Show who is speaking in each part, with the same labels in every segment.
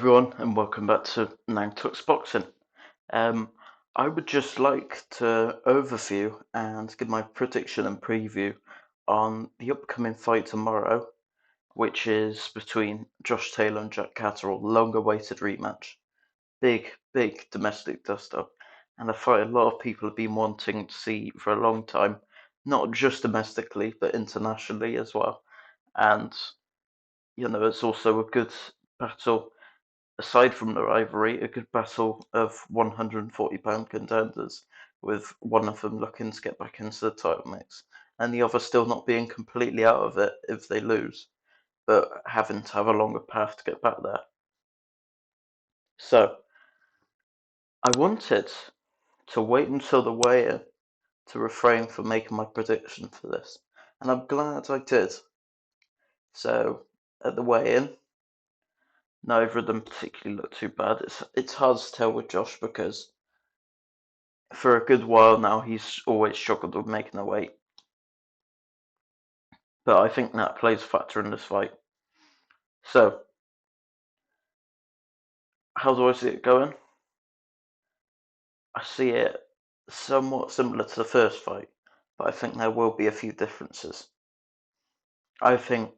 Speaker 1: everyone, and welcome back to Nine Tucks Boxing. Um, I would just like to overview and give my prediction and preview on the upcoming fight tomorrow, which is between Josh Taylor and Jack Catterall, longer-awaited rematch. Big domestic dust-up, and a fight a lot of people have been wanting to see for a long time, not just domestically but internationally as well. And it's also a good battle aside from the rivalry, a good battle of 140-pound contenders, with one of them looking to get back into the title mix, and the other still not being completely out of it if they lose, but having to have a longer path to get back there. So, I wanted to wait until the weigh-in to refrain from making my prediction for this, and I'm glad I did. So, at the weigh-in, neither of them particularly look too bad. It's hard to tell with Josh because for a good while now, he's always struggled with making the weight. But I think that plays a factor in this fight. So, how do I see it going? I see it somewhat similar to the first fight, but I think there will be a few differences. I think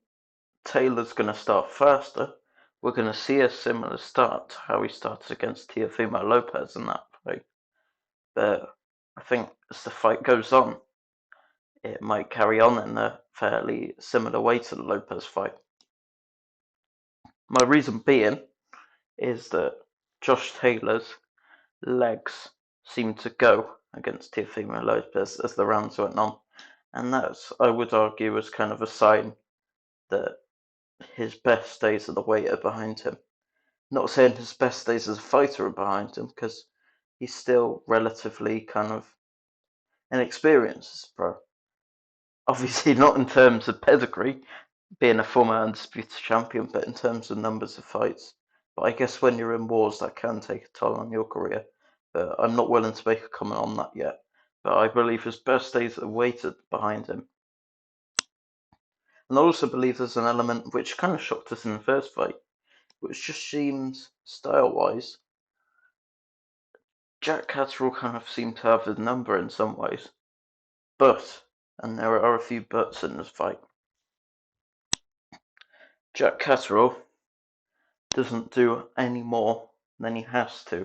Speaker 1: Taylor's going to start faster. We're going to see a similar start to how he started against Teofimo Lopez in that fight. But I think as the fight goes on, it might carry on in a fairly similar way to the Lopez fight. My reason being is that Josh Taylor's legs seemed to go against Teofimo Lopez as the rounds went on, and that's, I would argue, was kind of a sign that his best days of the weight are behind him. Not saying his best days as a fighter are behind him, because he's still relatively kind of inexperienced as a pro. Obviously, not in terms of pedigree, being a former undisputed champion, but in terms of numbers of fights. But I guess when you're in wars, that can take a toll on your career. But I'm not willing to make a comment on that yet. But I believe his best days are weighted behind him. And I also believe there's an element which kind of shocked us in the first fight, which just seems, style-wise, Jack Catterall kind of seemed to have the number in some ways. But, and there are a few buts in this fight, Jack Catterall doesn't do any more than he has to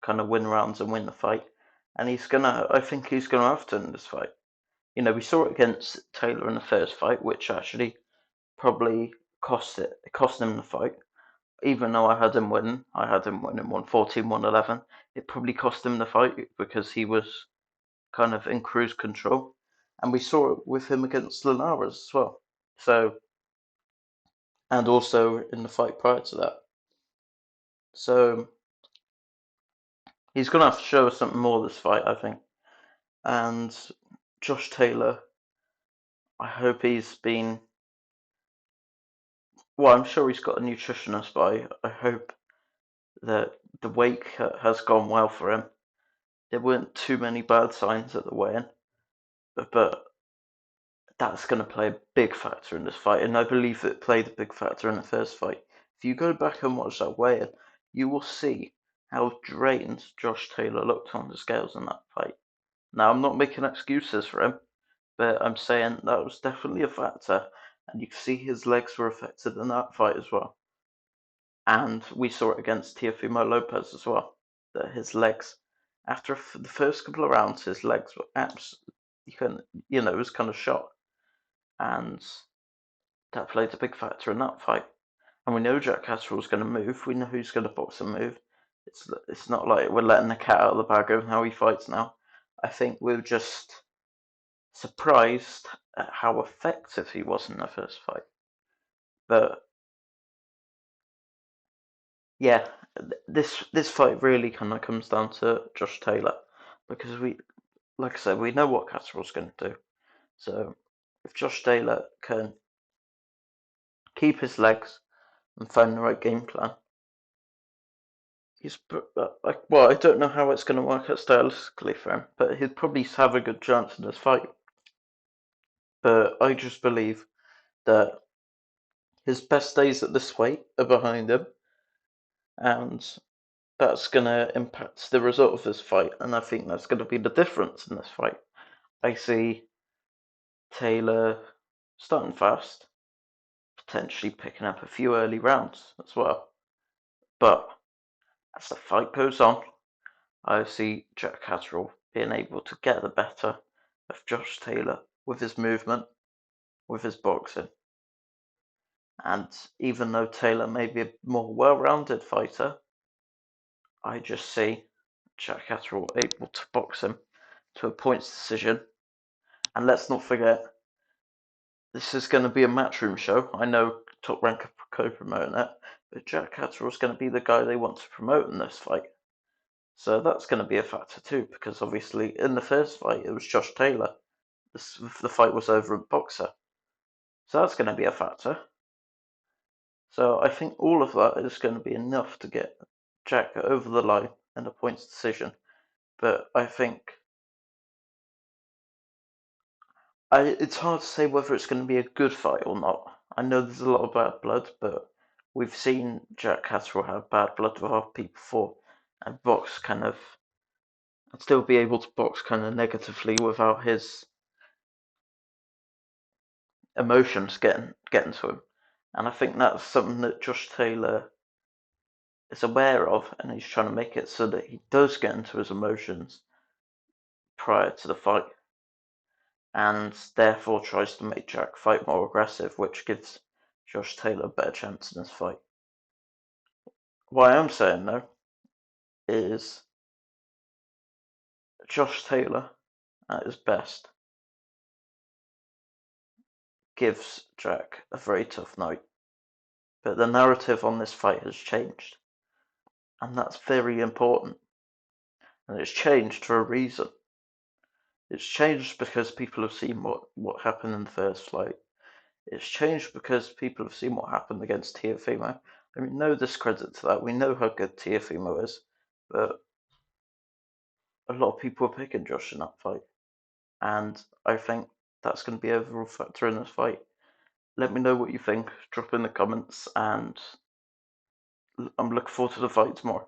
Speaker 1: kind of win rounds and win the fight. And I think he's gonna have to in this fight. We saw it against Taylor in the first fight, which actually probably it cost him the fight. Even though I had him winning 114, 111. It probably cost him the fight because he was kind of in cruise control. And we saw it with him against Linares as well. So, and also in the fight prior to that. So, he's going to have to show us something more this fight, I think. And Josh Taylor, I hope he's been. Well, I'm sure he's got a nutritionist, but I hope that the weigh has gone well for him. There weren't too many bad signs at the weigh-in, but that's going to play a big factor in this fight, and I believe it played a big factor in the first fight. If you go back and watch that weigh-in, you will see how drained Josh Taylor looked on the scales in that fight. Now, I'm not making excuses for him, but I'm saying that was definitely a factor, and you can see his legs were affected in that fight as well. And we saw it against Teofimo Lopez as well, that his legs, after the first couple of rounds, his legs were absolutely, it was kind of shot. And that played a big factor in that fight. And we know Jack Catterall's going to move. We know who's going to box and move. It's not like we're letting the cat out of the bag of how he fights now. I think we're just surprised at how effective he was in the first fight. But yeah, this fight really kind of comes down to Josh Taylor because like I said, we know what Catterall's going to do. So if Josh Taylor can keep his legs and find the right game plan, I don't know how it's going to work out stylistically for him, but he'd probably have a good chance in this fight. But I just believe that his best days at this weight are behind him, and that's going to impact the result of this fight. And I think that's going to be the difference in this fight. I see Taylor starting fast, potentially picking up a few early rounds as well. But as the fight goes on, I see Jack Catterall being able to get the better of Josh Taylor with his movement, with his boxing. And even though Taylor may be a more well-rounded fighter, I just see Jack Catterall able to box him to a points decision. And let's not forget, this is going to be a matchroom show. I know Top Rank are co-promoting it, but Jack Catterall is going to be the guy they want to promote in this fight. So that's going to be a factor too, because obviously in the first fight it was Josh Taylor. The fight was over at Boxer. So that's going to be a factor. So I think all of that is going to be enough to get Jack over the line in a points decision. But I think it's hard to say whether it's going to be a good fight or not. I know there's a lot of bad blood, but we've seen Jack Catterall have bad blood with other people before, and box and still be able to box kind of negatively without his emotions getting to him. And I think that's something that Josh Taylor is aware of, and he's trying to make it so that he does get into his emotions prior to the fight, and therefore tries to make Jack fight more aggressive, which gives Josh Taylor a better chance in this fight. What I am saying though is Josh Taylor at his best gives Jack a very tough night. But the narrative on this fight has changed. And that's very important. And it's changed for a reason. It's changed because people have seen what happened in the first fight. It's changed because people have seen what happened against Teofimo. I mean, no discredit to that. We know how good Teofimo is, but a lot of people are picking Josh in that fight. And I think that's going to be an overall factor in this fight. Let me know what you think. Drop in the comments, and I'm looking forward to the fight tomorrow.